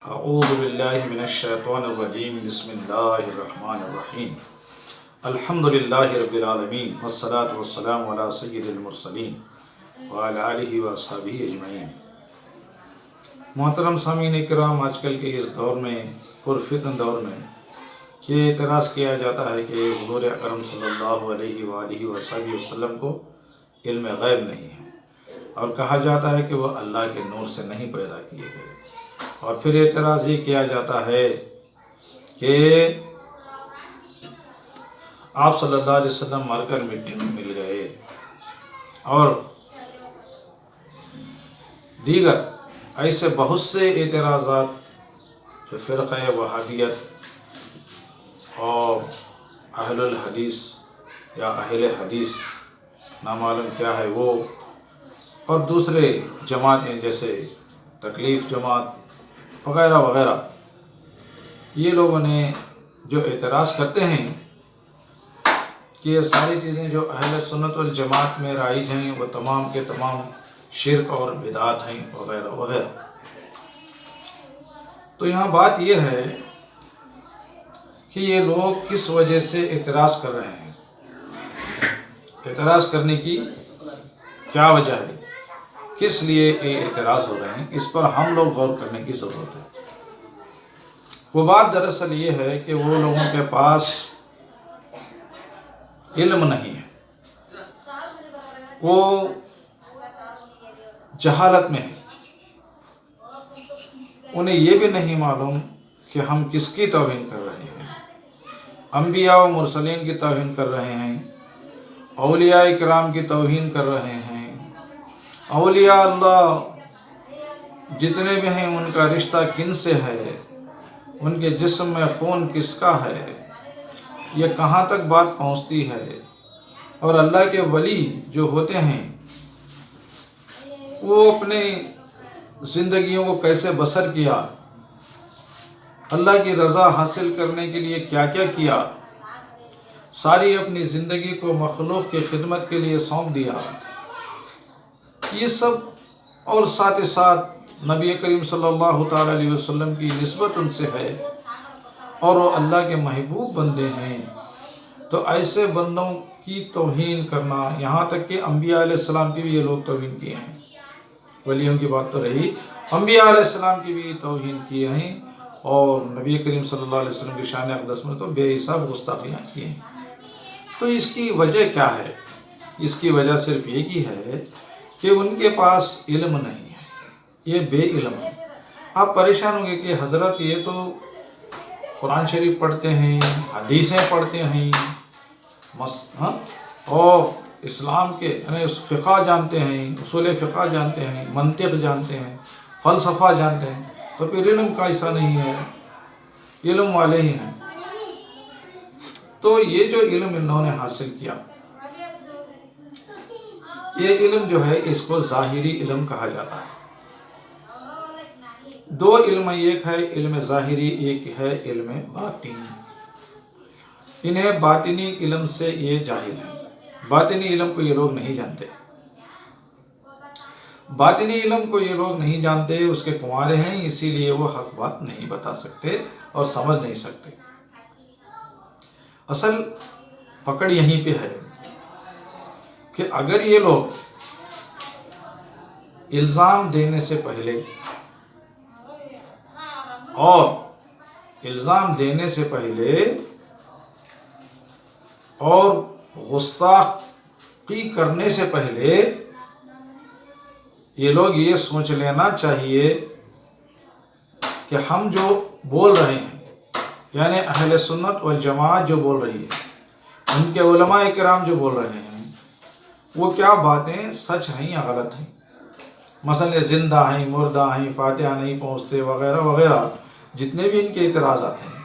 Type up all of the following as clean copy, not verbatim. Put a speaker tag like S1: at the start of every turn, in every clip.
S1: اعوذ باللہ من الشیطان الرجیم بسم اللہ الرحمن الرحیم الحمدللہ رب العالمین والصلاة والسلام علی سید المرسلین وعلی آلہ واصحابہ اجمعین۔ محترم سامعین کرام، آج کل کے اس دور میں، پرفتن دور میں، یہ اعتراض کیا جاتا ہے کہ حضور اکرم صلی اللہ علیہ وآلہ وصحبہ وسلم کو علم غیب نہیں ہے، اور کہا جاتا ہے کہ وہ اللہ کے نور سے نہیں پیدا کیے گئے۔ اور پھر اعتراض یہ کیا جاتا ہے کہ آپ صلی اللہ علیہ وسلم مر کر مٹی میں مل گئے، اور دیگر ایسے بہت سے اعتراضات جو فرقہ وہابیت اور اہل الحدیث یا اہل حدیث نامعلوم کیا ہے وہ، اور دوسرے جماعتیں جیسے تکلیف جماعت وغیرہ وغیرہ، یہ لوگوں نے جو اعتراض کرتے ہیں کہ یہ ساری چیزیں جو اہل سنت والجماعت میں رائج ہیں وہ تمام کے تمام شرک اور بدعات ہیں وغیرہ وغیرہ۔ تو یہاں بات یہ ہے کہ یہ لوگ کس وجہ سے اعتراض کر رہے ہیں، اعتراض کرنے کی کیا وجہ ہے، کس لیے یہ اعتراض ہو رہے ہیں، اس پر ہم لوگ غور کرنے کی ضرورت ہے۔ وہ بات دراصل یہ ہے کہ وہ لوگوں کے پاس علم نہیں ہے، وہ جہالت میں ہے، انہیں یہ بھی نہیں معلوم کہ ہم کس کی توہین کر رہے ہیں۔ انبیاء و مرسلین کی توہین کر رہے ہیں، اولیاء کرام کی توہین کر رہے ہیں، اولیاء اللہ جتنے بھی ہیں ان کا رشتہ کن سے ہے، ان کے جسم میں خون کس کا ہے، یہ کہاں تک بات پہنچتی ہے۔ اور اللہ کے ولی جو ہوتے ہیں وہ اپنی زندگیوں کو کیسے بسر کیا، اللہ کی رضا حاصل کرنے کے لیے کیا کیا کیا، ساری اپنی زندگی کو مخلوق کی خدمت کے لیے سونپ دیا، یہ سب، اور ساتھ ساتھ نبی کریم صلی اللہ تعالیٰ علیہ وسلم کی نسبت ان سے ہے، اور وہ اللہ کے محبوب بندے ہیں۔ تو ایسے بندوں کی توہین کرنا، یہاں تک کہ انبیاء علیہ السلام کی بھی یہ لوگ توہین کیے ہیں، ولیوں کی بات تو رہی، انبیاء علیہ السلام کی بھی توہین کیے ہیں، اور نبی کریم صلی اللہ علیہ وسلم کی شان اقدس میں تو بے حساب گستاخیاں کی ہیں۔ تو اس کی وجہ کیا ہے؟ اس کی وجہ صرف یہ کی ہے کہ ان کے پاس علم نہیں ہے، یہ بے علم ہے۔ آپ پریشان ہوں گے کہ حضرت یہ تو قرآن شریف پڑھتے ہیں، حدیثیں پڑھتے ہیں، اور اسلام کے یعنی فقہ جانتے ہیں، اصول فقہ جانتے ہیں، منطق جانتے ہیں، فلسفہ جانتے ہیں، تو پھر علم کا ایسا نہیں ہے، علم والے ہی ہیں۔ تو یہ جو علم انہوں نے حاصل کیا، یہ علم جو ہے اس کو ظاہری علم کہا جاتا ہے۔ دو علم، ایک ہے علم ظاہری، ایک ہے علم باطنی۔ انہیں باطنی علم سے یہ جاہل ہیں، باطنی علم کو یہ لوگ نہیں جانتے، باطنی علم کو یہ لوگ نہیں جانتے، اس کے کنوارے ہیں، اسی لیے وہ حق بات نہیں بتا سکتے اور سمجھ نہیں سکتے۔ اصل پکڑ یہیں پہ ہے کہ اگر یہ لوگ الزام دینے سے پہلے اور گستاخی کرنے سے پہلے یہ لوگ یہ سوچ لینا چاہیے کہ ہم جو بول رہے ہیں، یعنی اہل سنت والجماعت جو بول رہی ہے، ان کے علماء کرام جو بول رہے ہیں، وہ کیا باتیں سچ ہیں یا غلط ہیں۔ مثلا یہ زندہ ہیں، مردہ ہیں، فاتحہ نہیں پہنچتے وغیرہ وغیرہ، جتنے بھی ان کے اعتراضات ہیں،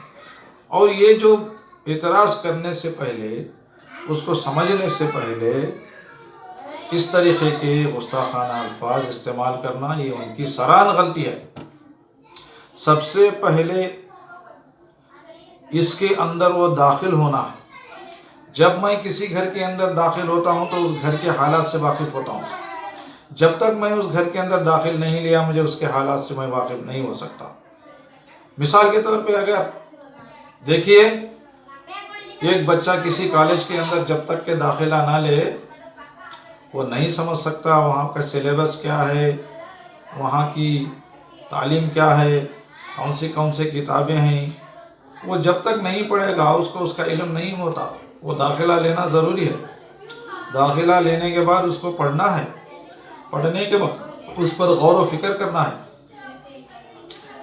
S1: اور یہ جو اعتراض کرنے سے پہلے، اس کو سمجھنے سے پہلے اس طریقے کے گستاخانہ الفاظ استعمال کرنا، یہ ان کی سران غلطی ہے۔ سب سے پہلے اس کے اندر وہ داخل ہونا ہے۔ جب میں کسی گھر کے اندر داخل ہوتا ہوں تو اس گھر کے حالات سے واقف ہوتا ہوں، جب تک میں اس گھر کے اندر داخل نہیں لیا مجھے اس کے حالات سے میں واقف نہیں ہو سکتا۔ مثال کے طور پہ اگر دیکھیے ایک بچہ کسی کالج کے اندر جب تک کہ داخلہ نہ لے وہ نہیں سمجھ سکتا وہاں کا سلیبس کیا ہے، وہاں کی تعلیم کیا ہے، کون سی کتابیں ہیں، وہ جب تک نہیں پڑھے گا اس کو اس کا علم نہیں ہوتا۔ وہ داخلہ لینا ضروری ہے، داخلہ لینے کے بعد اس کو پڑھنا ہے، پڑھنے کے بعد اس پر غور و فکر کرنا ہے،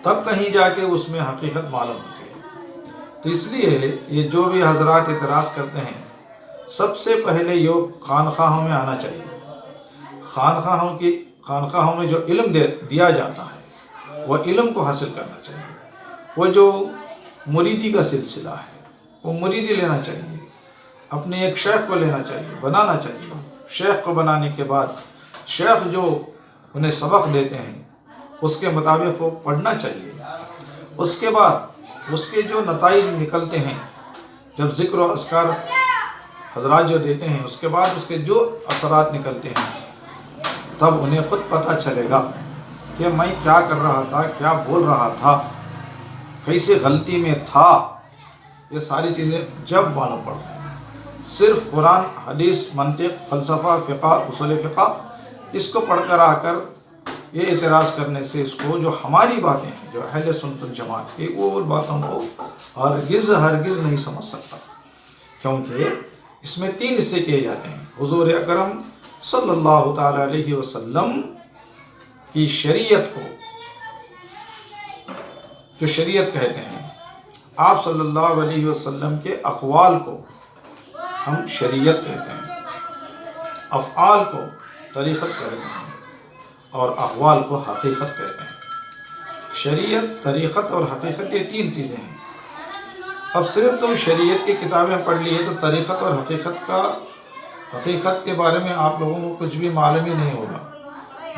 S1: تب کہیں جا کے اس میں حقیقت معلوم ہوتی ہے۔ تو اس لیے یہ جو بھی حضرات اعتراض کرتے ہیں سب سے پہلے یہ خانقاہوں میں آنا چاہیے۔ خانقاہوں میں جو علم دیا جاتا ہے وہ علم کو حاصل کرنا چاہیے۔ وہ جو مریدی کا سلسلہ ہے وہ مریدی لینا چاہیے، اپنے ایک شیخ کو لینا چاہیے، بنانا چاہیے۔ شیخ کو بنانے کے بعد شیخ جو انہیں سبق دیتے ہیں اس کے مطابق وہ پڑھنا چاہیے۔ اس کے بعد اس کے جو نتائج نکلتے ہیں، جب ذکر و اذکار حضرات جو دیتے ہیں اس کے بعد اس کے جو اثرات نکلتے ہیں تب انہیں خود پتہ چلے گا کہ میں کیا کر رہا تھا، کیا بول رہا تھا، کیسے غلطی میں تھا۔ یہ ساری چیزیں جب معلوم پڑتے ہیں۔ صرف قرآن، حدیث، منطق، فلسفہ، فقہ، اصول فقہ اس کو پڑھ کر آ کر یہ اعتراض کرنے سے اس کو جو ہماری باتیں ہیں جو اہل سنت الجماعت کی وہ باتوں کو ہرگز نہیں سمجھ سکتا، کیونکہ اس میں 3 حصے کیے جاتے ہیں۔ حضور اکرم صلی اللہ تعالی علیہ وسلم کی شریعت کو جو شریعت کہتے ہیں، آپ صلی اللہ علیہ وسلم کے اقوال کو ہم شریعت کہتے ہیں، افعال کو طریقت کہتے ہیں اور اقوال کو حقیقت کہتے ہیں۔ شریعت، طریقت اور حقیقت یہ 3 چیزیں ہیں۔ اب صرف تم شریعت کی کتابیں پڑھ لیے تو طریقت اور حقیقت کے بارے میں آپ لوگوں کو کچھ بھی معلوم ہی نہیں ہوگا۔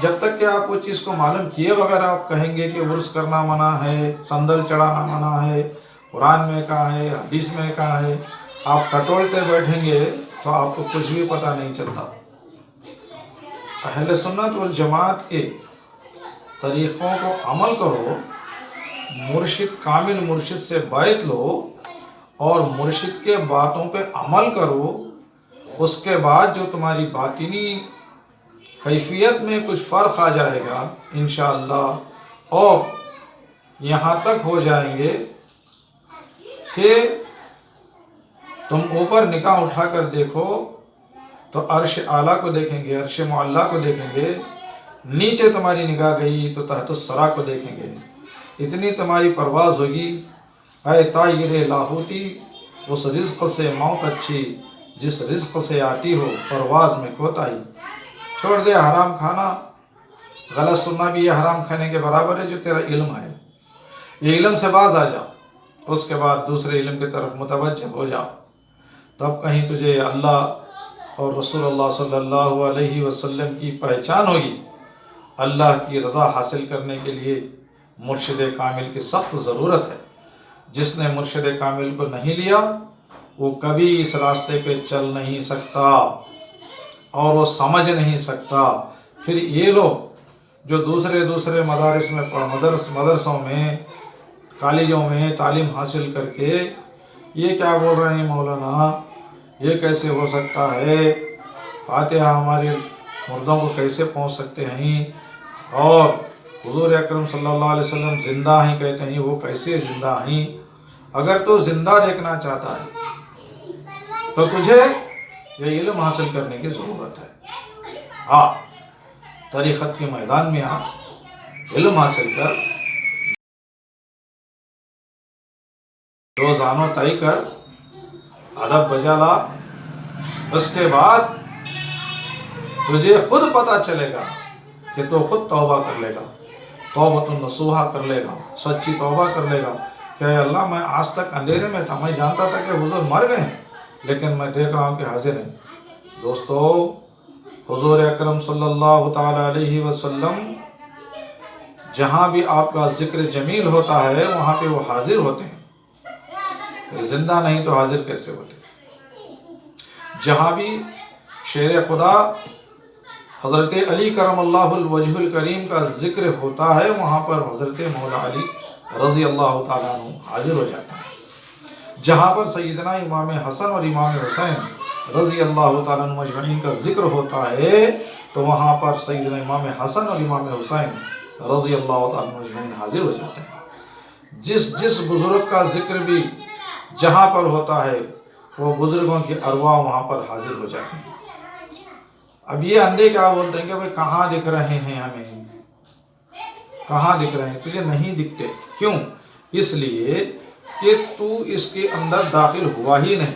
S1: جب تک کہ آپ وہ چیز کو معلوم کیے بغیر آپ کہیں گے کہ عرس کرنا منع ہے، صندل چڑھانا منع ہے، قرآن میں کہاں ہے، حدیث میں کہاں ہے، آپ ٹٹولتے بیٹھیں گے تو آپ کو کچھ بھی پتہ نہیں چلتا۔ اہل سنت والجماعت کے طریقوں کو عمل کرو، کامل مرشد سے بیعت لو اور مرشد کے باتوں پہ عمل کرو۔ اس کے بعد جو تمہاری باطنی کیفیت میں کچھ فرق آ جائے گا انشاءاللہ، اور یہاں تک ہو جائیں گے کہ تم اوپر نگاہ اٹھا کر دیکھو تو عرش اعلیٰ کو دیکھیں گے، عرش معلیٰ کو دیکھیں گے، نیچے تمہاری نگاہ گئی تو تحت الثری کو دیکھیں گے۔ اتنی تمہاری پرواز ہوگی، اے طائر لاہوتی، اس رزق سے موت اچھی جس رزق سے آتی ہو پرواز میں کوتاہی۔ چھوڑ دے حرام کھانا، غلط سننا بھی یہ حرام کھانے کے برابر ہے جو تیرا علم ہے۔ یہ علم سے باز آ جا، اس کے بعد دوسرے علم کی طرف متوجہ ہو جا، تب کہیں تجھے اللہ اور رسول اللہ صلی اللہ علیہ وسلم کی پہچان ہوگی۔ اللہ کی رضا حاصل کرنے کے لیے مرشد کامل کی سخت ضرورت ہے۔ جس نے مرشد کامل کو نہیں لیا وہ کبھی اس راستے پہ چل نہیں سکتا اور وہ سمجھ نہیں سکتا۔ پھر یہ لوگ جو دوسرے مدارس میں مدرسوں میں، کالجوں میں تعلیم حاصل کر کے یہ کیا بول رہے ہیں مولانا، یہ کیسے ہو سکتا ہے، فاتحہ ہمارے مردوں کو کیسے پہنچ سکتے ہیں، اور حضور اکرم صلی اللہ علیہ وسلم زندہ ہیں کہتے ہیں، وہ کیسے زندہ ہیں؟ اگر تو زندہ دیکھنا چاہتا ہے تو تجھے یہ علم حاصل کرنے کی ضرورت ہے۔ ہاں، طریقت کے میدان میں آ، علم حاصل کر، روزانہ طے کر، ادب بجا لا، اس کے بعد تجھے خود پتہ چلے گا کہ تو خود توبہ کر لے گا، توبۃ نصوحہ کر لے گا، سچی توبہ کر لے گا کہ اے اللہ میں آج تک اندھیرے میں تھا، میں جانتا تھا کہ حضور مر گئے ہیں لیکن میں دیکھ رہا ہوں کہ حاضر ہیں۔ دوستو، حضور اکرم صلی اللہ تعالی علیہ وسلم جہاں بھی آپ کا ذکر جمیل ہوتا ہے وہاں پہ وہ حاضر ہوتے ہیں، زندہ نہیں تو حاضر کیسے ہوتے؟ جہاں بھی شیر خدا حضرت علی کرم اللہ الوجہ الکریم کا ذکر ہوتا ہے وہاں پر حضرت مولا علی رضی اللہ تعالیٰ عنہ حاضر ہو جاتے ہیں۔ جہاں پر سیدنا امام حسن اور امام حسین رضی اللہ تعالیٰ عنہ مجمعین کا ذکر ہوتا ہے تو وہاں پر سیدنا امام حسن اور امام حسین رضی اللہ تعالیٰ عنہ مجمعین حاضر ہو جاتے ہیں۔ جس بزرگ کا ذکر بھی جہاں پر ہوتا ہے وہ بزرگوں کی ارواح وہاں پر حاضر ہو جاتی ہیں۔ اب یہ اندھے کیا بولتے ہیں کہ بھائی کہاں دکھ رہے ہیں ہمیں، کہاں دکھ رہے ہیں؟ تجھے نہیں دکھتے، کیوں؟ اس لیے کہ تو اس کے اندر داخل ہوا ہی نہیں،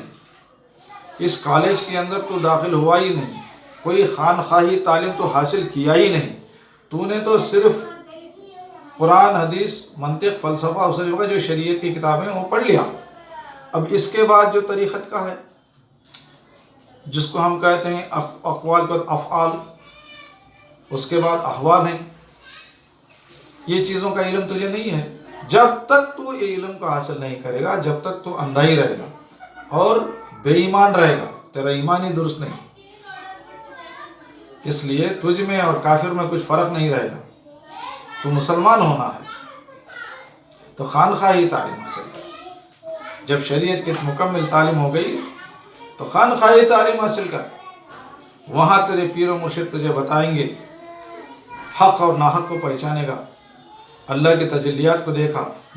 S1: اس کالج کے اندر تو داخل ہوا ہی نہیں، کوئی خانخواہی تعلیم تو حاصل کیا ہی نہیں، تو نے تو صرف قرآن حدیث منطق فلسفہ اصول کا جو شریعت کی کتابیں وہ پڑھ لیا۔ اب اس کے بعد جو طریقت کا ہے جس کو ہم کہتے ہیں اقوال کو افعال، اس کے بعد احوال ہیں، یہ چیزوں کا علم تجھے نہیں ہے۔ جب تک تو یہ علم کو حاصل نہیں کرے گا، جب تک تو اندھا ہی رہے گا اور بے ایمان رہے گا، تیرا ایمان ہی درست نہیں۔ اس لیے تجھ میں اور کافر میں کچھ فرق نہیں رہے گا۔ تو مسلمان ہونا ہے تو خانخواہی تعلیم حاصل کر۔ جب شریعت کی مکمل تعلیم ہو گئی تو خانخواہی تعلیم حاصل کر، وہاں تیرے پیر و مرشد تجھے بتائیں گے، حق اور ناحق کو پہچانے گا، اللہ کے تجلیات کو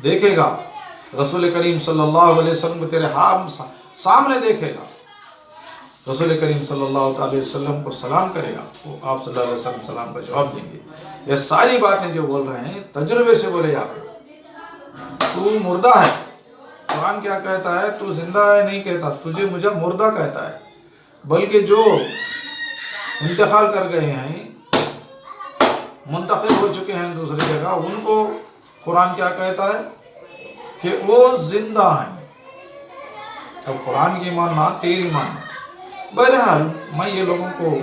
S1: دیکھے گا، رسول کریم صلی اللہ علیہ وسلم کو تیرے سامنے دیکھے گا، رسول کریم صلی اللہ علیہ وسلم کو سلام کرے گا، وہ آپ صلی اللہ علیہ وسلم سلام کا جواب دیں گے۔ یہ ساری باتیں جو بول رہے ہیں تجربے سے بولے جا رہے ہیں۔ تو مردہ ہے، قرآن کیا کہتا ہے؟ تو زندہ ہے نہیں کہتا، تجھے مجھے مردہ کہتا ہے، بلکہ جو انتقال کر گئے ہیں، منتقل ہو چکے ہیں دوسری جگہ، ان کو قرآن کیا کہتا ہے کہ وہ زندہ ہیں۔ اب قرآن کی ماننا تیری ماننا۔ بہرحال میں یہ لوگوں کو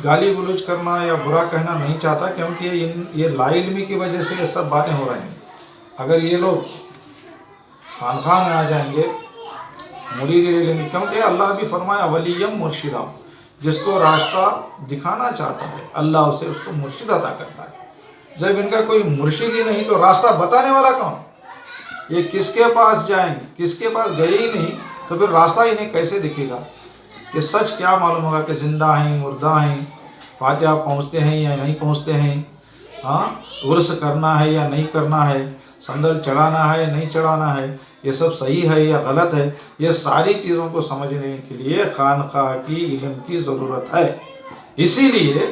S1: گالی گلوچ کرنا یا برا کہنا نہیں چاہتا، کیونکہ یہ لا علمی کی وجہ سے یہ سب باتیں ہو رہی ہیں۔ اگر یہ لوگ خانخواہ میں آ جائیں گے، مرید لے لیں گے، کیونکہ اللہ بھی فرمایا ولیم مرشدہ، جس کو راستہ دکھانا چاہتا ہے اللہ اسے اس کو مرشد عطا کرتا ہے۔ جب ان کا کوئی مرشد ہی نہیں تو راستہ بتانے والا کون؟ یہ کس کے پاس جائیں گے؟ کس کے پاس گئے ہی نہیں تو پھر راستہ انہیں کیسے دکھے گا؟ کہ سچ کیا معلوم ہوگا کہ زندہ ہیں مردہ ہیں، فاتحہ پہنچتے ہیں یا نہیں پہنچتے ہیں، عرس کرنا ہے یا نہیں کرنا ہے، صندل چڑھانا ہے یا نہیں چڑھانا ہے، یہ سب صحیح ہے یا غلط ہے، یہ ساری چیزوں کو سمجھنے کے لیے خانقاہ کی علم کی ضرورت ہے۔ اسی لیے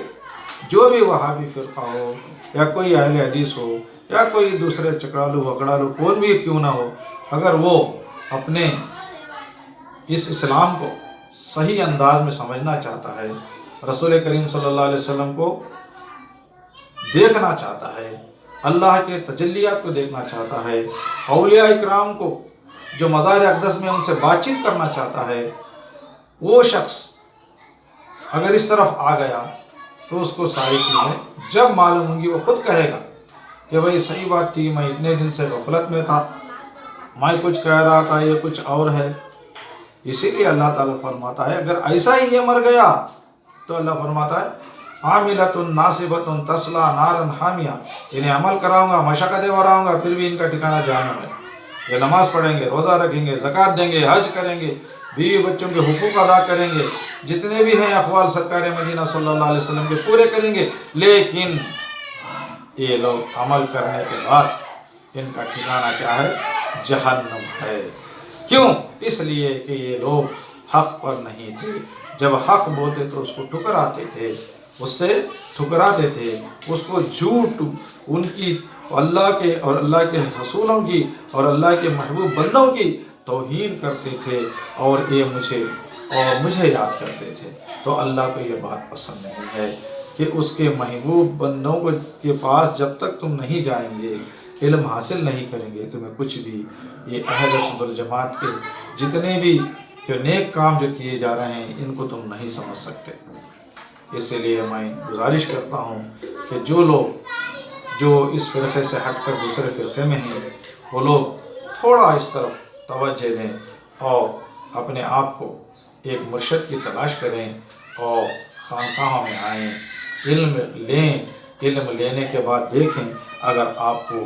S1: جو بھی وہابی فرقہ ہو یا کوئی اہل حدیث ہو یا کوئی دوسرے چکڑالو وکڑالو کون بھی کیوں نہ ہو، اگر وہ اپنے اس اسلام کو صحیح انداز میں سمجھنا چاہتا ہے، رسول کریم صلی اللہ علیہ وسلم کو دیکھنا چاہتا ہے، اللہ کے تجلیات کو دیکھنا چاہتا ہے، اولیاء اکرام کو جو مزار اقدس میں ان سے بات چیت کرنا چاہتا ہے، وہ شخص اگر اس طرف آ گیا تو اس کو ساری چیزیں جب معلوم ہوں گی وہ خود کہے گا کہ بھائی صحیح بات تھی، میں اتنے دن سے غفلت میں تھا، میں کچھ کہہ رہا تھا یہ کچھ اور ہے۔ اسی لیے اللہ تعالیٰ فرماتا ہے اگر ایسا ہی یہ مر گیا تو اللہ فرماتا ہے عاملۃ ناصبۃ تصلیٰ نارا حامیہ، انہیں عمل کراؤں گا، مشقتیں بڑھاؤں گا، پھر بھی ان کا ٹھکانہ جہنم ہے۔ یہ نماز پڑھیں گے، روزہ رکھیں گے، زکوٰۃ دیں گے، حج کریں گے، بیوی بچوں کے حقوق ادا کریں گے، جتنے بھی ہیں اقوال سرکار مدینہ صلی اللہ علیہ وسلم کے پورے کریں گے، لیکن یہ لوگ عمل کرنے کے بعد ان کا ٹھکانہ کیا ہے؟ جہنم ہے۔ کیوں؟ اس لیے کہ یہ لوگ حق پر نہیں تھے، جب حق بولتے تو اس کو ٹھکراتے تھے، اس سے ٹھکراتے تھے، اس کو جھوٹ ان کی اللہ کے اور اللہ کے رسولوں کی اور اللہ کے محبوب بندوں کی توہین کرتے تھے، اور یہ مجھے یاد کرتے تھے۔ تو اللہ کو یہ بات پسند نہیں ہے کہ اس کے محبوب بندوں کے پاس جب تک تم نہیں جائیں گے، علم حاصل نہیں کریں گے، تمہیں کچھ بھی یہ اہل سنت والجماعت کے جتنے بھی جو نیک کام جو کیے جا رہے ہیں ان کو تم نہیں سمجھ سکتے۔ اس لیے میں گزارش کرتا ہوں کہ جو لوگ جو اس فرقے سے ہٹ کر دوسرے فرقے میں ہیں وہ لوگ تھوڑا اس طرف توجہ دیں اور اپنے آپ کو ایک مرشد کی تلاش کریں اور خانقاہوں میں آئیں، علم لیں، علم لینے کے بعد دیکھیں اگر آپ کو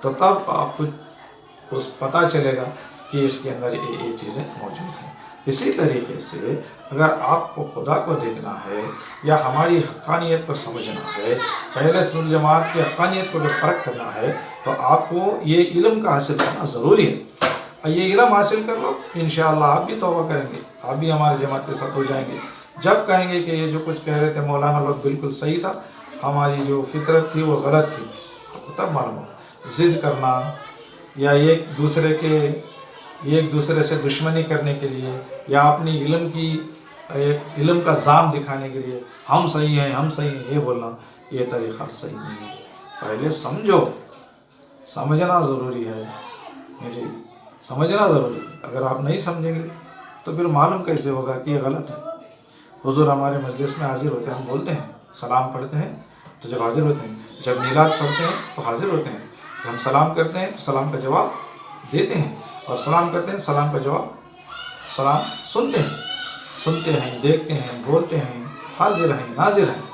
S1: تو تب آپ کو پتہ چلے گا کہ اس کے اندر یہ چیزیں موجود ہیں۔ اسی طریقے سے اگر آپ کو خدا کو دیکھنا ہے یا ہماری حقانیت کو سمجھنا ہے، پہلے سنت جماعت کی حقانیت کو اگر فرق کرنا ہے تو آپ کو یہ علم کا حاصل کرنا ضروری ہے۔ یہ علم حاصل کر لو، انشاءاللہ آپ بھی توبہ کریں گے، آپ بھی ہمارے جماعت کے ساتھ ہو جائیں گے۔ جب کہیں گے کہ یہ جو کچھ کہہ رہے تھے مولانا لوگ بالکل صحیح تھا، ہماری جو فطرت تھی وہ غلط تھی، تب معلوم ہو۔ ضد کرنا یا ایک دوسرے سے دشمنی کرنے کے لیے یا اپنی علم کا زام دکھانے کے لیے ہم صحیح ہیں یہ بولنا، یہ طریقہ صحیح نہیں ہے۔ پہلے سمجھنا ضروری ہے، سمجھنا ضروری ہے۔ اگر آپ نہیں سمجھیں گے تو پھر معلوم کیسے ہوگا کہ یہ غلط ہے؟ حضور ہمارے مجلس میں حاضر ہوتے ہیں، ہم بولتے ہیں، سلام پڑھتے ہیں تو جب حاضر ہوتے ہیں، جب میلاد پڑھتے ہیں تو حاضر ہوتے ہیں، جب ہم سلام کرتے ہیں تو سلام کا جواب دیتے ہیں، اور سلام کرتے ہیں سلام کا جواب، سلام سنتے ہیں، دیکھتے ہیں، بولتے ہیں، حاضر ہیں، ناظر ہیں۔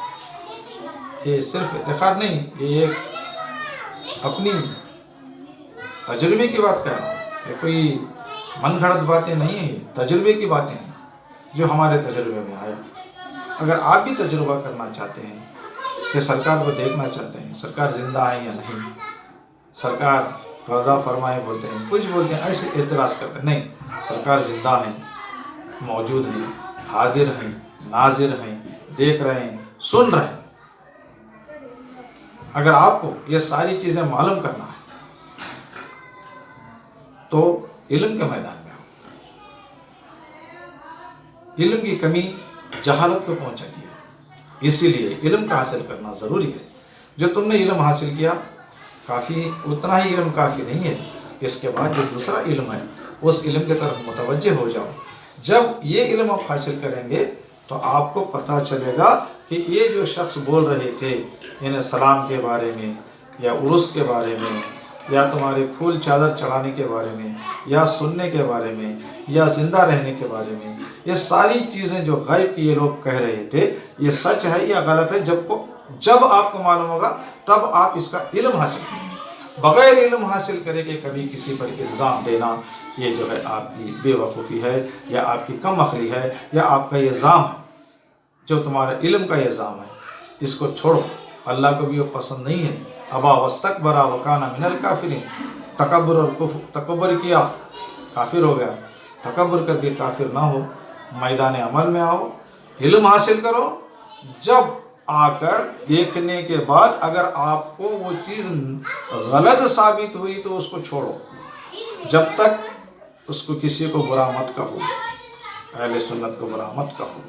S1: یہ صرف اعتقاد نہیں، یہ ایک اپنی تجربے کی بات کر رہا ہوں، یہ کوئی من گھڑت باتیں نہیں ہیں، یہ تجربے کی باتیں ہیں جو ہمارے تجربے میں آیا۔ اگر آپ بھی تجربہ کرنا چاہتے ہیں کہ سرکار کو دیکھنا چاہتے ہیں، سرکار زندہ ہے یا نہیں، سرکار پردہ فرمائے بولتے ہیں، کچھ بولتے ہیں، ایسے اعتراض کرتے ہیں، نہیں، سرکار زندہ ہیں، موجود ہیں، حاضر ہیں، ناظر ہیں، دیکھ رہے ہیں، سن رہے ہیں۔ اگر آپ کو یہ ساری چیزیں معلوم کرنا ہے تو علم کے میدان میں ہو۔ علم کی کمی جہالت کو پہنچاتی ہے، اسی لیے علم کا حاصل کرنا ضروری ہے۔ جو تم نے علم حاصل کیا کافی، اتنا ہی علم کافی نہیں ہے، اس کے بعد جو دوسرا علم ہے اس علم کی طرف متوجہ ہو جاؤ۔ جب یہ علم آپ حاصل کریں گے تو آپ کو پتہ چلے گا کہ یہ جو شخص بول رہے تھے یعنی سلام کے بارے میں یا عرس کے بارے میں یا تمہارے پھول چادر چڑھانے کے بارے میں یا سننے کے بارے میں یا زندہ رہنے کے بارے میں، یہ ساری چیزیں جو غیب کی یہ لوگ کہہ رہے تھے، یہ سچ ہے یا غلط ہے، جب آپ کو معلوم ہوگا تب آپ اس کا علم حاصل کریں گے۔ بغیر علم حاصل کرے کہ کبھی کسی پر الزام دینا، یہ جو ہے آپ کی بے وقوفی ہے یا آپ کی کم عقلی ہے یا آپ کا یہ ظام ہے، جو تمہارے علم کا یہ ظام ہے، اس کو چھوڑو۔ اللہ کو بھی وہ پسند نہیں ہے۔ ابا واستکبر وکان من الکافرین، تکبر کیا کافر ہو گیا، تکبر کر کے کافر نہ ہو، میدان عمل میں آؤ، علم حاصل کرو۔ جب آ کر دیکھنے کے بعد اگر آپ کو وہ چیز غلط ثابت ہوئی تو اس کو چھوڑو، جب تک اس کو کسی کو برا مت کہو، اہل سنت کو برا مت کہو۔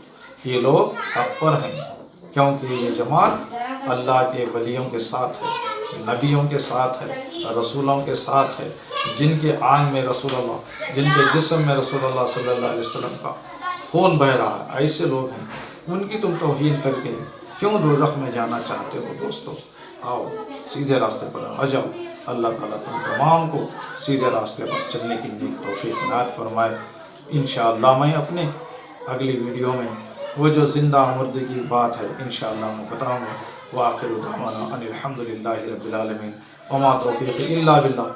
S1: یہ لوگ حق پر ہیں کیونکہ یہ جماعت اللہ کے ولیوں کے ساتھ ہے، نبیوں کے ساتھ ہے، رسولوں کے ساتھ ہے، جن کے آنگ میں رسول اللہ، جن کے جسم میں رسول اللہ صلی اللہ علیہ وسلم کا خون بہہ رہا ہے، ایسے لوگ ہیں۔ ان کی تم توہین کر کے کیوں دوزخ میں جانا چاہتے ہو؟ دوستو آؤ سیدھے راستے پر آ جاؤ۔ اللہ تعالیٰ تم تمام کو سیدھے راستے پر چلنے کی نیک توفیق عنایت فرمائے۔ انشاءاللہ میں اپنے اگلی ویڈیو میں وہ جو زندہ مردگی بات ہے انشاءاللہ میں بتاؤں گا۔ وآخر دعوانا ان الحمد للہ رب العالمین وما توفیق الا باللہ۔